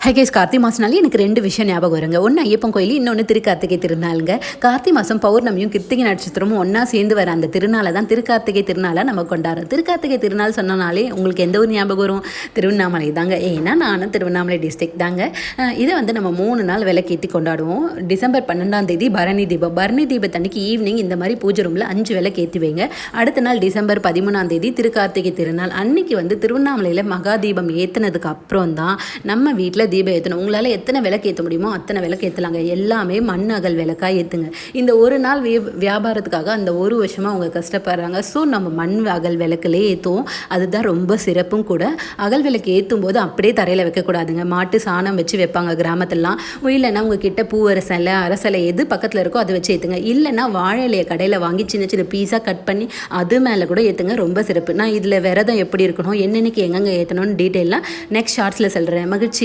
Hi guys, Karthigai மாதம்னாலே எனக்கு 2 விஷயம் ஞாபகம் வருங்க. ஒன்று ஐயப்பன் கோயில், இன்னொன்று திருக்கார்த்திகை திருநாளுங்க. கார்த்திகை மாதம் பௌர்ணமியும் கிருத்திகை நட்சத்திரமும் ஒன்றா சேர்ந்து வர அந்த திருநாளை தான் திருக்கார்த்திகை திருநாளாக நம்ம கொண்டாடுறோம். திருக்கார்த்திகை திருநாள் சொன்னனாலே உங்களுக்கு எந்த ஒரு ஞாபகம் வரும்? திருவண்ணாமலை தாங்க. ஏன்னா நானும் திருவண்ணாமலை டிஸ்ட்ரிக்ட் தாங்க. இதை நம்ம 3 நாள் விளக்கேற்றி கொண்டாடுவோம். டிசம்பர் 12ஆம் தேதி பரணி தீபம். பரணி தீபத்தன்னைக்கு ஈவினிங் இந்த மாதிரி பூஜை ரூமில் 5 விளக்கேற்றி வைங்க. அடுத்த நாள் டிசம்பர் 13ஆம் தேதி திருக்கார்த்திகை திருநாள். அன்னைக்கு திருவண்ணாமலையில் மகா தீபம் ஏற்றினதுக்கு அப்புறம் தான் நம்ம வீட்டில் தீபம் ஏற்றணும். உங்களால் எத்தனை விளக்கு ஏற்ற முடியுமோ அத்தனை விளக்கு ஏற்றலாங்க. எல்லாமே மண் அகல் விளக்காக ஏற்றுங்க. இந்த ஒரு நாள் வியாபாரத்துக்காக அந்த ஒரு வருஷமாக அவங்க கஷ்டப்படுறாங்க. ஸோ நம்ம மண் அகல் விளக்குலே ஏற்றுவோம். அதுதான் ரொம்ப சிறப்பும் கூட. அகல் விளக்கு ஏற்றும் போது அப்படியே தரையில் வைக்கக்கூடாதுங்க. மாட்டு சாணம் வச்சு வைப்பாங்க கிராமத்திலலாம். இல்லைன்னா உங்ககிட்ட பூவரசலை அரசலை எது பக்கத்தில் இருக்கோ அதை வச்சு ஏற்றுங்க. இல்லைன்னா வாழை இலையை கடையில் வாங்கி சின்ன சின்ன பீஸாக கட் பண்ணி அது மேலே கூட ஏற்றுங்க. ரொம்ப சிறப்பு. நான் இதில் விரதம் எப்படி இருக்கணும், என்னென்னக்கு எங்கெங்கே ஏற்றணும்னு டீட்டெயிலாக நெக்ஸ்ட் ஷார்ட்ஸில் சொல்கிறேன். மகிழ்ச்சி.